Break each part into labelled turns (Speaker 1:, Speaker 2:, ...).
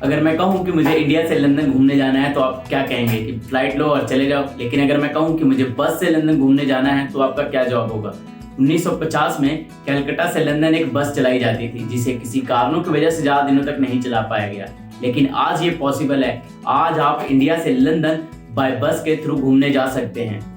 Speaker 1: अगर मैं कहूँ कि मुझे इंडिया से लंदन घूमने जाना है तो आप क्या कहेंगे कि फ्लाइट लो और चले जाओ। लेकिन अगर मैं कहूँ कि मुझे बस से लंदन घूमने जाना है तो आपका क्या जवाब होगा। 1950 में कलकत्ता से लंदन एक बस चलाई जाती थी जिसे किसी कारणों की वजह से ज़्यादा दिनों तक नहीं चला पाया गया। लेकिन आज ये पॉसिबल है। आज आप इंडिया से लंदन बाय बस के थ्रू घूमने जा सकते हैं।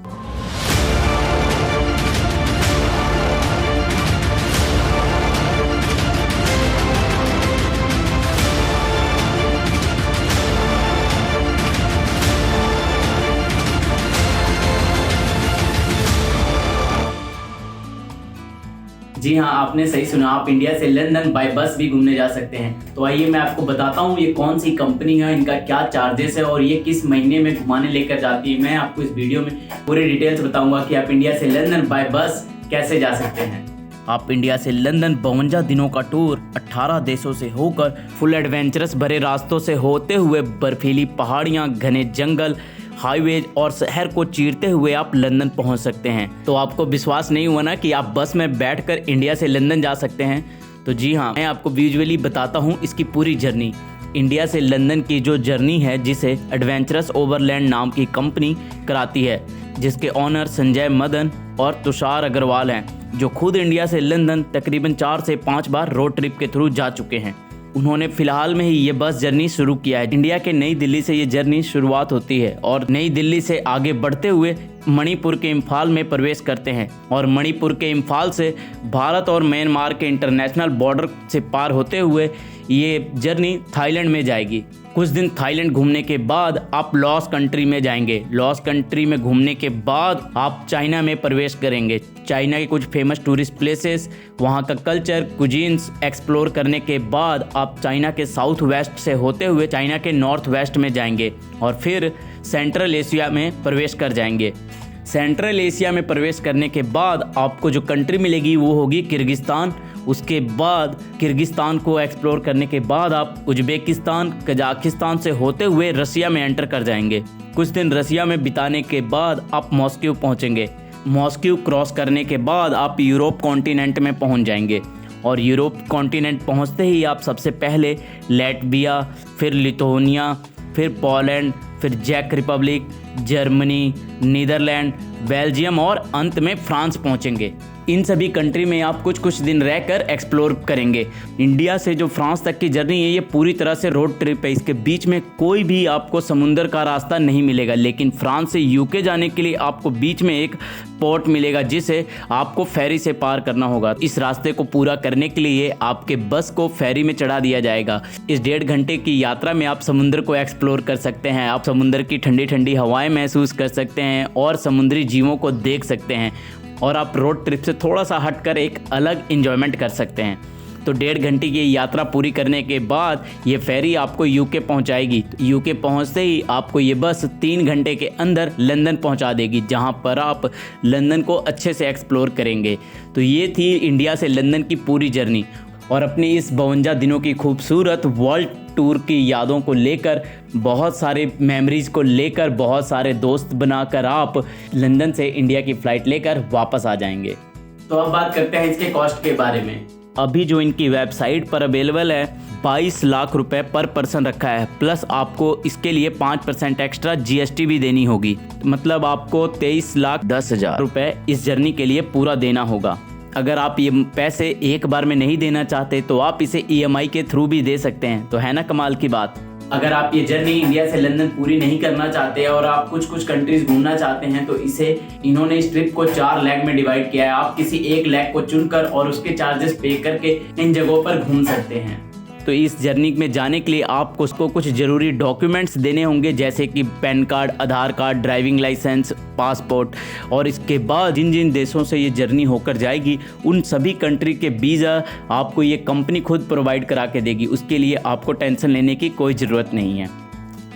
Speaker 1: जी हाँ, आपने सही सुना। आप इंडिया से लंदन बाय बस भी घूमने जा सकते हैं। तो आइए मैं आपको बताता हूँ ये कौन सी कंपनी है, इनका क्या चार्जेस है और ये किस महीने में घुमाने लेकर जाती है। मैं आपको इस वीडियो में पूरी डिटेल्स बताऊंगा कि आप इंडिया से लंदन बाय बस कैसे जा सकते हैं।
Speaker 2: आप इंडिया से लंदन 52 दिनों का टूर 18 देशों से होकर फुल एडवेंचरस भरे रास्तों से होते हुए बर्फीली पहाड़ियाँ, घने जंगल, हाईवेज और शहर को चीरते हुए आप लंदन पहुंच सकते हैं। तो आपको विश्वास नहीं हुआ ना कि आप बस में बैठकर इंडिया से लंदन जा सकते हैं? तो जी हाँ, मैं आपको विजुअली बताता हूं इसकी पूरी जर्नी। इंडिया से लंदन की जो जर्नी है जिसे एडवेंचरस ओवरलैंड नाम की कंपनी कराती है, जिसके ऑनर संजय मदन और तुषार अग्रवाल हैं, जो खुद इंडिया से लंदन तकरीबन 4 से 5 बार रोड ट्रिप के थ्रू जा चुके हैं। उन्होंने फिलहाल में ही ये बस जर्नी शुरू किया है। इंडिया के नई दिल्ली से ये जर्नी शुरुआत होती है और नई दिल्ली से आगे बढ़ते हुए मणिपुर के इम्फाल में प्रवेश करते हैं और मणिपुर के इम्फाल से भारत और म्यांमार के इंटरनेशनल बॉर्डर से पार होते हुए ये जर्नी थाईलैंड में जाएगी। कुछ दिन थाईलैंड घूमने के बाद आप लॉस कंट्री में जाएंगे। लॉस कंट्री में घूमने के बाद आप चाइना में प्रवेश करेंगे। चाइना के कुछ फेमस टूरिस्ट प्लेसेस, वहाँ का कल्चर, कुजीन्स एक्सप्लोर करने के बाद आप चाइना के साउथ वेस्ट से होते हुए चाइना के नॉर्थ वेस्ट में जाएंगे और फिर सेंट्रल एशिया में प्रवेश कर जाएंगे। सेंट्रल एशिया में प्रवेश करने के बाद आपको जो कंट्री मिलेगी वो होगी किर्गिस्तान। उसके बाद किर्गिस्तान को एक्सप्लोर करने के बाद आप उज्बेकिस्तान, कजाकिस्तान से होते हुए रसिया में एंटर कर जाएंगे। कुछ दिन रसिया में बिताने के बाद आप मॉस्को पहुंचेंगे। मॉस्को क्रॉस करने के बाद आप यूरोप कॉन्टिनेंट में पहुंच जाएंगे और यूरोप कॉन्टिनेंट पहुंचते ही आप सबसे पहले लैटविया, फिर लिथुआनिया, फिर पोलैंड, फिर चेक रिपब्लिक, जर्मनी, नीदरलैंड, बेल्जियम और अंत में फ्रांस पहुंचेंगे। इन सभी कंट्री में आप कुछ दिन रहकर एक्सप्लोर करेंगे। इंडिया से जो फ्रांस तक की जर्नी है ये पूरी तरह से रोड ट्रिप है। इसके बीच में कोई भी आपको समुद्र का रास्ता नहीं मिलेगा, लेकिन फ्रांस से यूके जाने के लिए आपको बीच में एक पोर्ट मिलेगा जिसे आपको फेरी से पार करना होगा। इस रास्ते को पूरा करने के लिए आपके बस को फेरी में चढ़ा दिया जाएगा। इस 1.5 घंटे की यात्रा में आप समुद्र को एक्सप्लोर कर सकते हैं। आप समुद्र की ठंडी ठंडी हवाएं महसूस कर सकते हैं और समुद्री जीवों को देख सकते हैं और आप रोड ट्रिप से थोड़ा सा हटकर एक अलग एंजॉयमेंट कर सकते हैं। तो 1.5 घंटे की यात्रा पूरी करने के बाद ये फेरी आपको यूके पहुंचाएगी। यूके पहुंचते ही आपको ये बस 3 घंटे के अंदर लंदन पहुंचा देगी, जहां पर आप लंदन को अच्छे से एक्सप्लोर करेंगे। तो ये थी इंडिया से लंदन की पूरी जर्नी और अपनी इस 52 दिनों की खूबसूरत वर्ल्ड टूर की यादों को लेकर, बहुत सारे मेमोरीज को लेकर, बहुत सारे दोस्त बनाकर आप लंदन से इंडिया की फ़्लाइट लेकर वापस आ जाएंगे।
Speaker 1: तो अब बात करते हैं इसके कॉस्ट के बारे में।
Speaker 2: अभी जो इनकी वेबसाइट पर अवेलेबल है 22 लाख रुपए पर पर्सन रखा है, प्लस आपको इसके लिए 5% एक्स्ट्रा GST भी देनी होगी। मतलब आपको 23,10,000 रुपए इस जर्नी के लिए पूरा देना होगा। अगर आप ये पैसे एक बार में नहीं देना चाहते तो आप इसे EMI के थ्रू भी दे सकते हैं। तो है ना कमाल की बात।
Speaker 1: अगर आप ये जर्नी इंडिया से लंदन पूरी नहीं करना चाहते और आप कुछ कंट्रीज घूमना चाहते हैं तो इन्होंने इस ट्रिप को 4 लेग में डिवाइड किया है। आप किसी एक लेग को चुनकर और उसके चार्जेस पे करके इन जगहों पर घूम सकते हैं।
Speaker 2: तो इस जर्नी में जाने के लिए आपको उसको कुछ ज़रूरी डॉक्यूमेंट्स देने होंगे, जैसे कि पैन कार्ड, आधार कार्ड, ड्राइविंग लाइसेंस, पासपोर्ट। और इसके बाद जिन जिन देशों से ये जर्नी होकर जाएगी उन सभी कंट्री के वीज़ा आपको ये कंपनी खुद प्रोवाइड करा के देगी। उसके लिए आपको टेंशन लेने की कोई ज़रूरत नहीं है।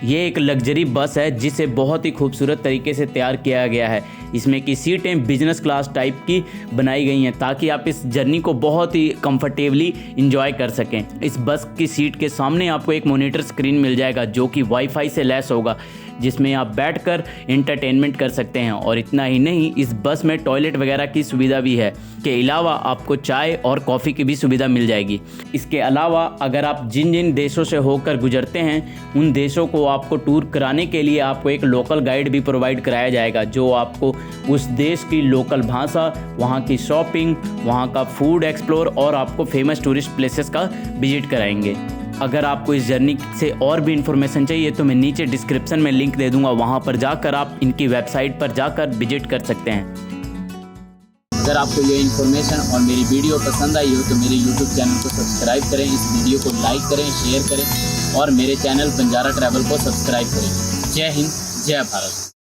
Speaker 2: ये एक लग्जरी बस है जिसे बहुत ही खूबसूरत तरीके से तैयार किया गया है। इसमें की सीटें बिजनेस क्लास टाइप की बनाई गई हैं ताकि आप इस जर्नी को बहुत ही कंफर्टेबली इंजॉय कर सकें। इस बस की सीट के सामने आपको एक मॉनिटर स्क्रीन मिल जाएगा जो कि वाईफाई से लैस होगा, जिसमें आप बैठकर एंटरटेनमेंट कर सकते हैं। और इतना ही नहीं, इस बस में टॉयलेट वगैरह की सुविधा भी है। के अलावा आपको चाय और कॉफ़ी की भी सुविधा मिल जाएगी। इसके अलावा अगर आप जिन जिन देशों से होकर गुजरते हैं उन देशों को आपको टूर कराने के लिए आपको एक लोकल गाइड भी प्रोवाइड कराया जाएगा, जो आपको उस देश की लोकल भाषा, वहाँ की शॉपिंग, वहाँ का फूड एक्सप्लोर और आपको फेमस टूरिस्ट प्लेसेस का विजिट कराएंगे। अगर आपको इस जर्नी से और भी इन्फॉर्मेशन चाहिए तो मैं नीचे डिस्क्रिप्शन में लिंक दे दूंगा, वहां पर जाकर आप इनकी वेबसाइट पर जाकर विजिट कर सकते हैं।
Speaker 1: अगर आपको ये इन्फॉर्मेशन और मेरी वीडियो पसंद आई हो तो मेरे YouTube चैनल को सब्सक्राइब करें, इस वीडियो को लाइक करें, शेयर करें और मेरे चैनल बंजारा ट्रैवल को सब्सक्राइब करें। जय हिंद, जय भारत।